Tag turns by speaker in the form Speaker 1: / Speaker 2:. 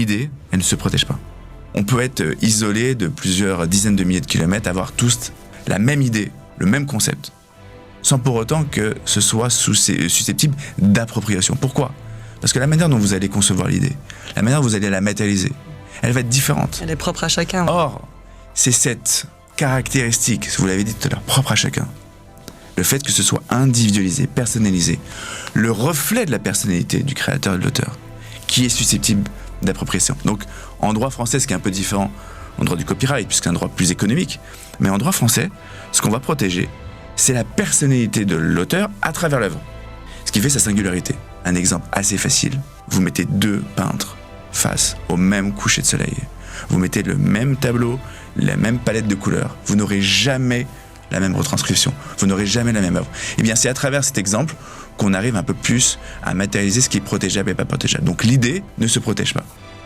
Speaker 1: l'idée, elle ne se protège pas. On peut être isolé de plusieurs dizaines de milliers de kilomètres, avoir tous la même idée, le même concept, sans pour autant que ce soit susceptible d'appropriation. Pourquoi ? Parce que la manière dont vous allez concevoir l'idée, la manière dont vous allez la matérialiser, elle va être différente.
Speaker 2: Elle est propre à chacun.
Speaker 1: Or, c'est cette caractéristique, vous l'avez dit tout à l'heure, propre à chacun. Le fait que ce soit individualisé, personnalisé, le reflet de la personnalité du créateur et de l'auteur, qui est susceptible d'appropriation. Donc, en droit français, ce qui est un peu différent en droit du copyright, puisque c'est un droit plus économique, mais en droit français, ce qu'on va protéger, c'est la personnalité de l'auteur à travers l'œuvre, ce qui fait sa singularité. Un exemple assez facile, vous mettez 2 peintres face au même coucher de soleil. Vous mettez le même tableau, la même palette de couleurs. Vous n'aurez jamais la même retranscription. Vous n'aurez jamais la même œuvre. Eh bien, c'est à travers cet exemple qu'on arrive un peu plus à matérialiser ce qui est protégeable et pas protégeable. Donc l'idée ne se protège pas.